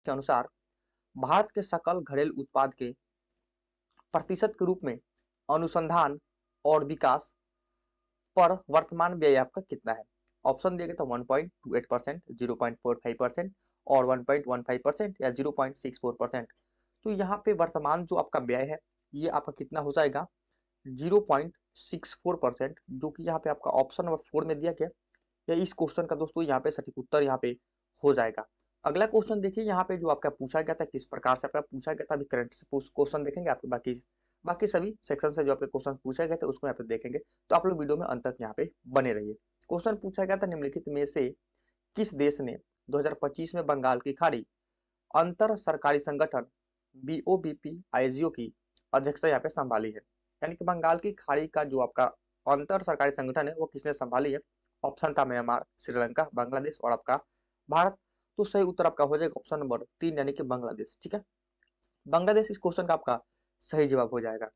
के अनुसार भारत के सकल घरेलू उत्पाद के प्रतिशत के रूप में अनुसंधान और विकास पर वर्तमान व्यय आपका कितना है। ऑप्शन दिए गए तो 1.28%, 0.45% और 1.15% या 0.64%। तो यहाँ पे वर्तमान जो आपका व्यय है ये आपका कितना हो जाएगा 0.64%, जो कि यहाँ पे आपका ऑप्शन नंबर 4 में दिया गया। या इस क्वेश्चन का दोस्तों यहाँ पे सटीक उत्तर यहाँ पे हो जाएगा। अगला क्वेश्चन देखिए यहाँ पे जो आपका पूछा गया था, किस प्रकार से आपका पूछा गया था, अभी करंट से क्वेश्चन देखेंगे आपके बाकी बाकी सभी सेक्शन से जो आपके क्वेश्चन पूछे गए थे उसको यहाँ पे देखेंगे, तो आप लोग वीडियो में अंत तक यहाँ पे बने रहिए। क्वेश्चन पूछा गया था निम्नलिखित में से किस देश ने 2025 में बंगाल की खाड़ी अंतर सरकारी संगठन BOBPIGO की अध्यक्षता यहाँ पे संभाली है। यानी कि बंगाल की खाड़ी का जो आपका अंतर सरकारी संगठन है वो किसने संभाली है। ऑप्शन था म्यांमार, श्रीलंका, बांग्लादेश और आपका भारत। तो सही उत्तर आपका हो जाएगा ऑप्शन नंबर 3 यानी कि बांग्लादेश। ठीक है, बांग्लादेश इस क्वेश्चन का आपका सही जवाब हो जाएगा।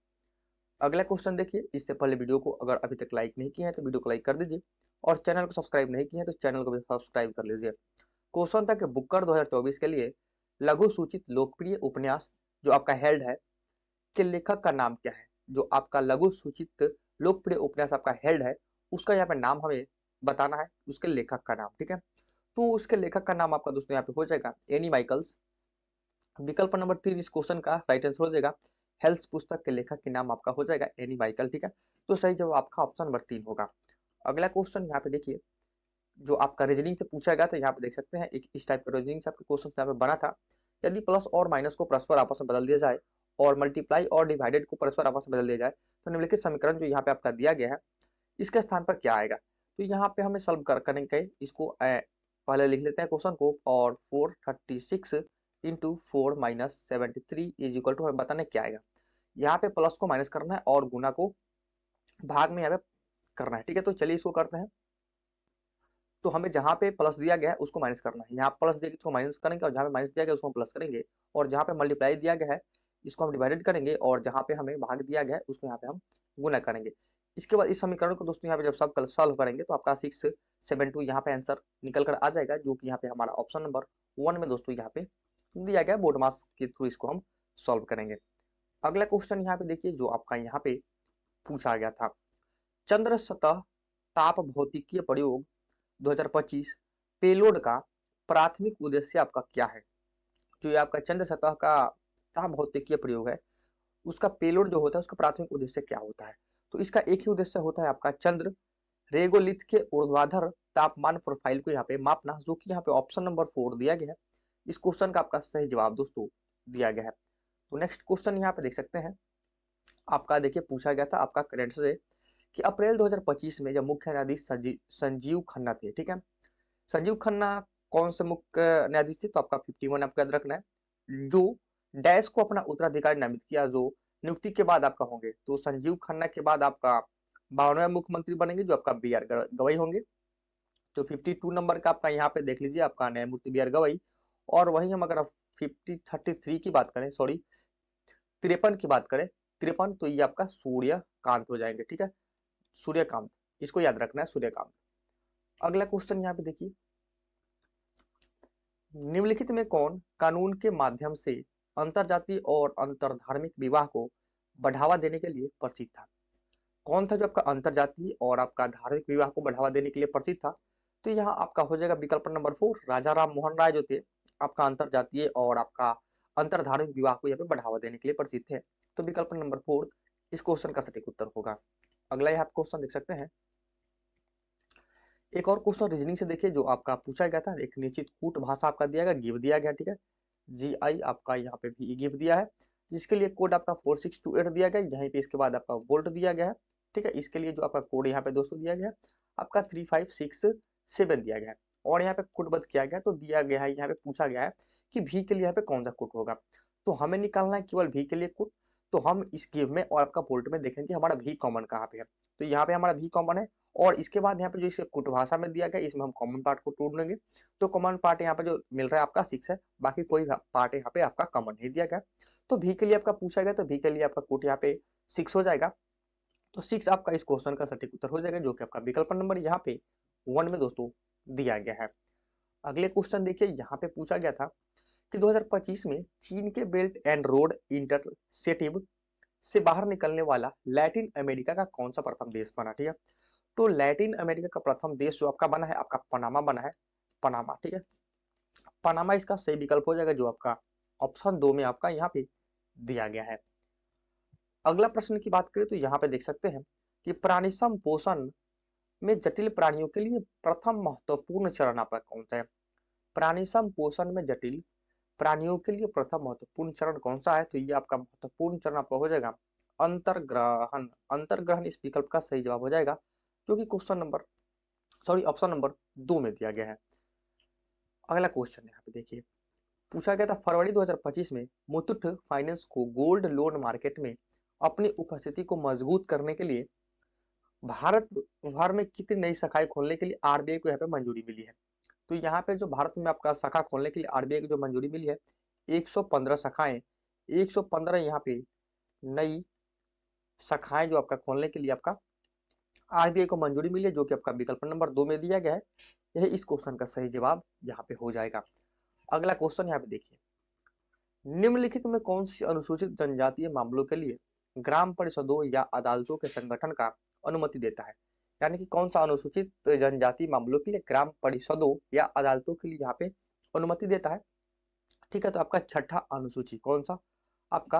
अगला क्वेश्चन देखिए, इससे पहले वीडियो को अगर अभी तक लाइक नहीं किया है तो वीडियो को लाइक कर दीजिए और चैनल को सब्सक्राइब नहीं किया है तो चैनल को भी सब्सक्राइब कर लीजिए। क्वेश्चन था कि बुकर 2024 के लिए लघु सूचित लोकप्रिय उपन्यास जो आपका हेल्ड है के लेखक का नाम क्या है। जो आपका लघु सूचित लोकप्रिय उपन्यास आपका हेल्ड है उसका यहाँ पे नाम हमें बताना है, उसके लेखक का नाम। ठीक है, तो उसके लेखक का नाम आपका दोस्तों यहाँ पे हो जाएगा एनी माइकल्स। विकल्प नंबर 3 इस क्वेश्चन का राइट आंसर हो जाएगा। हेल्थ पुस्तक के लेखक के नाम आपका हो जाएगा एनी माइकल। ठीक है, तो सही जवाब आपका ऑप्शन नंबर 3 होगा। अगला क्वेश्चन यहाँ पे देखिए, जो आपका रीजनिंग से पूछा गया था, यहाँ पे देख सकते हैं एक इस टाइप का रीजनिंग से आपका क्वेश्चन यहाँ पे बना था। यदि प्लस और माइनस को परस्पर आपस में बदल दिया जाए और मल्टीप्लाई और डिवाइडेड को परस्पर आपस में बदल दिया जाए तो निम्नलिखित समीकरण जो यहाँ पे आपका दिया गया है इसके स्थान पर क्या आएगा। तो यहाँ पे हमें सॉल्व करेंगे इसको, पहले लिख लेते हैं क्वेश्चन को। और 436 into 4 minus 73 is equal to हमें बताने क्या आएगा। यहाँ पे प्लस को माइनस करना है और गुना को भाग में यहाँ पे करना है। ठीक है, तो चलिए इसको करते हैं। तो हमें जहाँ पे प्लस दिया गया है उसको माइनस करना है, यहाँ प्लस दिया गया उसको माइनस करेंगे और जहाँ पे माइनस दिया गया उसको प्लस करेंगे और जहाँ पे मल्टीप्लाई दिया गया है इसको हम डिवाइडेड करेंगे और जहाँ पे हमें भाग दिया गया है उसको यहाँ पे हम गुना करेंगे। इसके बाद इस समीकरण को दोस्तों यहाँ पे जब सब सॉल्व करेंगे तो आपका 672 यहाँ पे आंसर निकल कर आ जाएगा, जो कि यहाँ पे हमारा ऑप्शन नंबर 1 में दोस्तों यहाँ पे दिया गया बोर्ड मास के थ्रू इसको हम सॉल्व करेंगे। अगला क्वेश्चन यहाँ पे देखिए, जो आपका यहाँ पे पूछा गया था चंद्र सतह ताप भौतिकीय प्रयोग 2025 पेलोड का प्राथमिक उद्देश्य आपका क्या है। जो ये आपका चंद्र सतह का ताप भौतिकीय प्रयोग है उसका पेलोड जो होता है उसका प्राथमिक उद्देश्य क्या होता है। तो इसका एक ही उद्देश्य होता है आपका चंद्र रेगोलिथ के ऊर्ध्वाधर तापमान प्रोफाइल को यहाँ पे मापना, जो कि यहाँ पे ऑप्शन नंबर 4 दिया गया है। इस क्वेश्चन का आपका सही जवाब दोस्तों दिया गया है। तो नेक्स्ट क्वेश्चन यहाँ पे देख सकते हैं, आपका देखिए पूछा गया था आपका करंट से कि अप्रैल 2025 में जब मुख्य न्यायाधीश संजीव खन्ना थे। ठीक है, संजीव खन्ना कौन से मुख्य न्यायाधीश थे, तो आपका 51 आपको याद रखना है। जो डैश को अपना उत्तराधिकारी नामित किया जो नियुक्ति के बाद आपका होंगे, तो संजीव खन्ना के बाद आपका 52वें मुख्यमंत्री बनेंगे जो आपका BR गवई होंगे। तो 52 नंबर का आपका यहाँ पे देख लीजिए आपका न्यायमूर्ति BR गवई। और वही हम अगर 33 की बात करें, सॉरी 53 की बात करें, 53 तो ये आपका सूर्यकांत हो जाएंगे। ठीक है, सूर्यकांत, इसको याद रखना है सूर्यकांत। अगला क्वेश्चन यहाँ पे देखिए, निम्नलिखित में कौन कानून के माध्यम से अंतरजातीय और अंतरधार्मिक विवाह को बढ़ावा देने के लिए प्रसिद्ध था। कौन था जो आपका अंतरजातीय और आपका धार्मिक विवाह को बढ़ावा देने के लिए प्रसिद्ध था। तो यहाँ आपका हो जाएगा विकल्प नंबर 4 राजा राम मोहन राय जो थे आपका अंतरजातीय और आपका अंतरधार्मिक विवाह को यहाँ पे बढ़ावा देने के लिए प्रसिद्ध थे। तो विकल्प नंबर 4 इस क्वेश्चन का सटीक उत्तर होगा। अगला यहाँ क्वेश्चन देख सकते हैं, एक और क्वेश्चन रीजनिंग से देखिए जो आपका पूछा गया था। एक निश्चित कूट भाषा आपका दिया गया, गिव दिया गया। ठीक है, GI आपका यहाँ पे भी गिव दिया है, जिसके लिए कोड आपका 4628 दिया गया। यहीं पे इसके बाद आपका वोल्ट दिया गया है। ठीक है, इसके लिए जो आपका कोड यहाँ पे दोस्तों दिया गया आपका 3567 दिया गया है। और यहाँ पे कोडबद्ध किया गया तो दिया गया है, यहाँ पे पूछा गया है कि भी के लिए यहाँ पे कौन सा कोड होगा। तो हमें निकालना है केवल भी के लिए कोड। तो हम इस गिव में और आपका वोल्ट में देखेंगे हमारा भी कॉमन कहाँ पे है। तो यहाँ पे हमारा भी कॉमन है और इसके बाद यहाँ पे जो इसके कुट भाषा में दिया गया इसमें हम कॉमन पार्ट को ढूंढेंगे। तो कॉमन पार्ट यहाँ पे जो मिल रहा है आपका 6 है, बाकी कोई पार्ट यहाँ पे आपका कॉमन नहीं दिया गया। तो भी के लिए आपका पूछा गया तो भी के लिए आपका कोट यहाँ पे 6 हो जाएगा। तो 6 आपका इस क्वेश्चन का सटीक उत्तर हो जाएगा, जो कि आपका विकल्प नंबर यहाँ पे 1 में दोस्तों दिया गया है। अगले क्वेश्चन देखिए, यहाँ पे पूछा गया था कि 2025 में चीन के बेल्ट एंड रोड इंटरसेटिव से बाहर निकलने वाला लैटिन अमेरिका का कौन सा प्रथम देश बना। ठीक है, तो लैटिन अमेरिका का प्रथम देश जो आपका बना है, आपका पनामा बना है, पनामा। ठीक है, पनामा इसका सही विकल्प हो जाएगा, जो आपका ऑप्शन 2 में आपका यहाँ पे दिया गया है। अगला प्रश्न की बात करें तो यहाँ पे देख सकते हैं कि प्राणी संपोषण में जटिल प्राणियों के लिए प्रथम महत्वपूर्ण चरण आपका कौन सा है। प्राणी संपोषण में जटिल प्राणियों के लिए प्रथम महत्वपूर्ण चरण कौन सा है, तो ये आपका महत्वपूर्ण चरण आपका हो जाएगा अंतर्ग्रहण। अंतर्ग्रहण इस विकल्प का सही जवाब हो जाएगा, जो कि ऑप्शन नंबर 2 में दिया गया है। अगला क्वेश्चन यहाँ पे देखिए, पूछा गया था फरवरी 2025 में मुथूट फाइनेंस को गोल्ड लोन मार्केट में अपनी उपस्थिति को मजबूत करने के लिए भारत भर में कितनी नई शाखाएं खोलने के लिए आरबीआई को यहाँ पे मंजूरी मिली है। तो यहाँ पे जो भारत में आपका शाखा खोलने के लिए आरबीआई को जो मंजूरी मिली है 115 शाखाएं, 115 यहाँ पे नई शाखाएं जो आपका खोलने के लिए आपका आरबीआई को मंजूरी मिली है, जो कि आपका विकल्प नंबर 2 में दिया गया है। यह इस क्वेश्चन का सही जवाब यहाँ पे हो जाएगा। अगला क्वेश्चन यहाँ पे देखिए, निम्नलिखित में कौन सी अनुसूचित जनजातीय मामलों के लिए ग्राम परिषदों या अदालतों के संगठन का अनुमति देता है। यानी कि कौन सा अनुसूचित जनजाति मामलों के लिए ग्राम परिषदों या अदालतों के लिए यहाँ पे अनुमति देता है। ठीक है, तो आपका छठा अनुसूची कौन सा, आपका